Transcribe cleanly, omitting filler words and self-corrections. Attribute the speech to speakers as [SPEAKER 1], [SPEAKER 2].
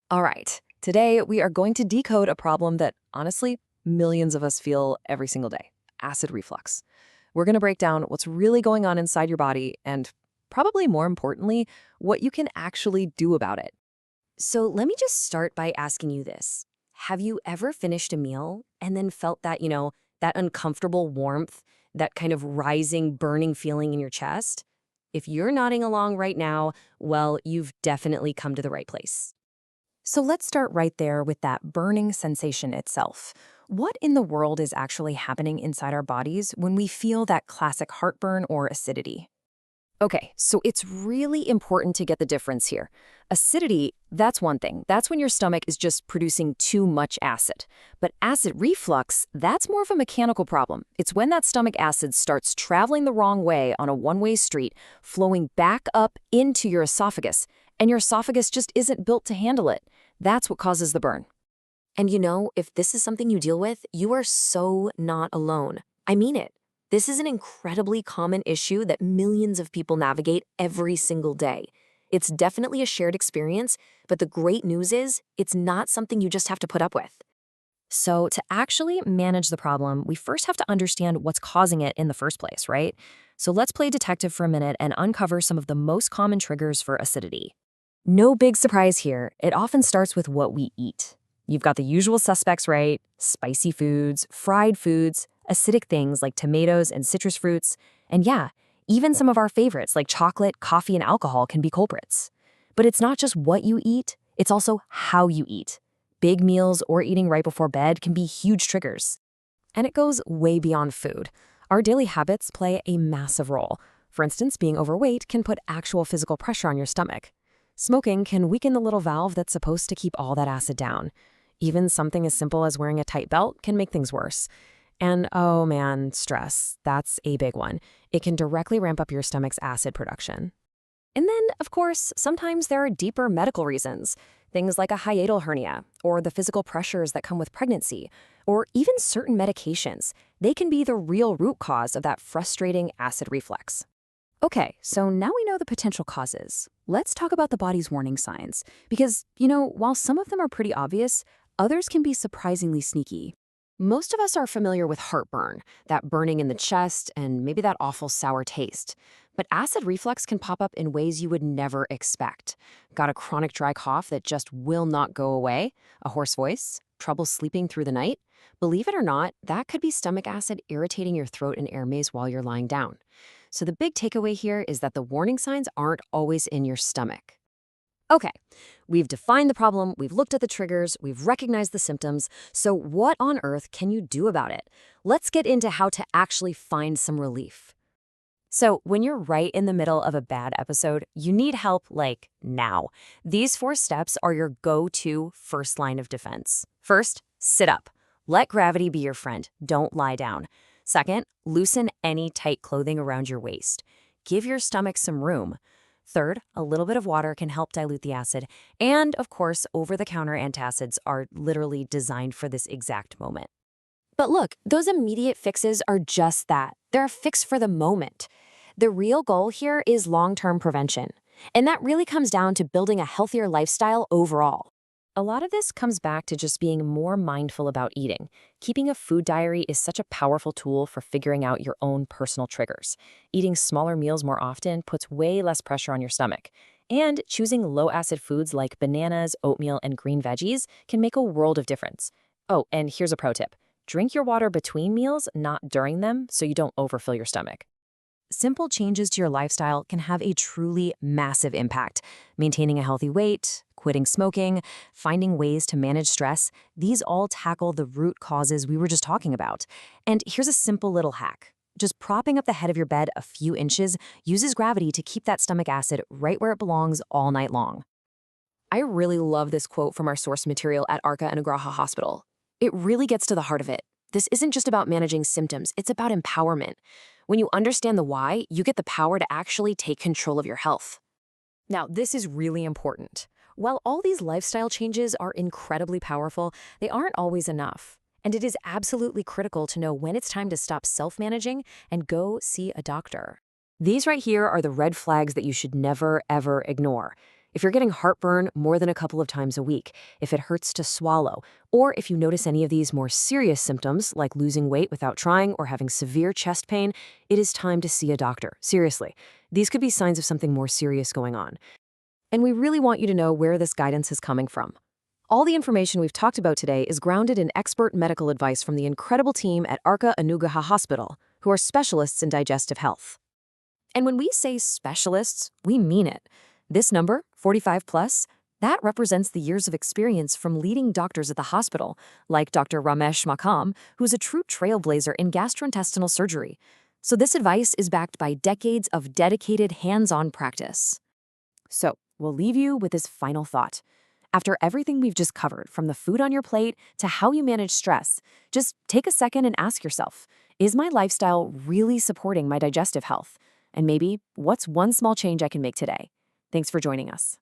[SPEAKER 1] All right, today we are going to decode a problem that, honestly, millions of us feel every single day: acid reflux. We're going to break down what's really going on inside your body and, probably more importantly, what you can actually do about it.
[SPEAKER 2] So let me just start by asking you this. Have you ever finished a meal and then felt that uncomfortable warmth, that kind of rising, burning feeling in your chest? If you're nodding along right now, well, you've definitely come to the right place.
[SPEAKER 3] So let's start right there with that burning sensation itself. What in the world is actually happening inside our bodies when we feel that classic heartburn or acidity?
[SPEAKER 1] Okay, so it's really important to get the difference here. Acidity, that's one thing. That's when your stomach is just producing too much acid. But acid reflux, that's more of a mechanical problem. It's when that stomach acid starts traveling the wrong way on a one-way street, flowing back up into your esophagus, and your esophagus just isn't built to handle it. That's what causes the burn.
[SPEAKER 2] And if this is something you deal with, you are so not alone. I mean it. This is an incredibly common issue that millions of people navigate every single day. It's definitely a shared experience, but the great news is it's not something you just have to put up with.
[SPEAKER 3] So, to actually manage the problem, we first have to understand what's causing it in the first place, right? So, let's play detective for a minute and uncover some of the most common triggers for acidity. No big surprise here. It often starts with what we eat. You've got the usual suspects, right? Spicy foods, fried foods, acidic things like tomatoes and citrus fruits, and yeah, even some of our favorites like chocolate, coffee, and alcohol can be culprits. But it's not just what you eat, it's also how you eat. Big meals or eating right before bed can be huge triggers. And it goes way beyond food. Our daily habits play a massive role. For instance, being overweight can put actual physical pressure on your stomach. Smoking can weaken the little valve that's supposed to keep all that acid down. Even something as simple as wearing a tight belt can make things worse. And oh man, stress, that's a big one. It can directly ramp up your stomach's acid production. And then, of course, sometimes there are deeper medical reasons. Things like a hiatal hernia, or the physical pressures that come with pregnancy, or even certain medications. They can be the real root cause of that frustrating acid reflux. Okay, so now we know the potential causes. Let's talk about the body's warning signs. Because, while some of them are pretty obvious, others can be surprisingly sneaky.
[SPEAKER 1] Most of us are familiar with heartburn, that burning in the chest, and maybe that awful sour taste. But acid reflux can pop up in ways you would never expect. Got a chronic dry cough that just will not go away? A hoarse voice? Trouble sleeping through the night? Believe it or not, that could be stomach acid irritating your throat and air maze while you're lying down. So the big takeaway here is that the warning signs aren't always in your stomach. Okay, we've defined the problem, we've looked at the triggers, we've recognized the symptoms, so what on earth can you do about it? Let's get into how to actually find some relief. So, when you're right in the middle of a bad episode, you need help like now. These 4 steps are your go-to first line of defense. First, sit up. Let gravity be your friend. Don't lie down. Second, loosen any tight clothing around your waist. Give your stomach some room. Third, a little bit of water can help dilute the acid. And, of course, over-the-counter antacids are literally designed for this exact moment.
[SPEAKER 2] But look, those immediate fixes are just that. They're a fix for the moment. The real goal here is long-term prevention. And that really comes down to building a healthier lifestyle overall.
[SPEAKER 3] A lot of this comes back to just being more mindful about eating. Keeping a food diary is such a powerful tool for figuring out your own personal triggers. Eating smaller meals more often puts way less pressure on your stomach. And choosing low-acid foods like bananas, oatmeal, and green veggies can make a world of difference. Oh, and here's a pro tip. Drink your water between meals, not during them, so you don't overfill your stomach. Simple changes to your lifestyle can have a truly massive impact. Maintaining a healthy weight, quitting smoking, finding ways to manage stress, these all tackle the root causes we were just talking about. And here's a simple little hack. Just propping up the head of your bed a few inches uses gravity to keep that stomach acid right where it belongs all night long.
[SPEAKER 1] I really love this quote from our source material at Arca and Agraha Hospital. It really gets to the heart of it. This isn't just about managing symptoms, it's about empowerment. When you understand the why, you get the power to actually take control of your health. Now, this is really important. While all these lifestyle changes are incredibly powerful, they aren't always enough. And it is absolutely critical to know when it's time to stop self-managing and go see a doctor. These right here are the red flags that you should never, ever ignore. if you're getting heartburn more than a couple of times a week, if it hurts to swallow, or if you notice any of these more serious symptoms like losing weight without trying or having severe chest pain, it is time to see a doctor. Seriously, these could be signs of something more serious going on. And we really want you to know where this guidance is coming from. All the information we've talked about today is grounded in expert medical advice from the incredible team at Arka Anugraha Hospital, who are specialists in digestive health. And when we say specialists, we mean it. This number, 45 plus, that represents the years of experience from leading doctors at the hospital, like Dr. Ramesh Makam, who's a true trailblazer in gastrointestinal surgery. So this advice is backed by decades of dedicated hands-on practice. So we'll leave you with this final thought. After everything we've just covered, from the food on your plate to how you manage stress, just take a second and ask yourself, is my lifestyle really supporting my digestive health? And maybe, what's one small change I can make today? Thanks for joining us.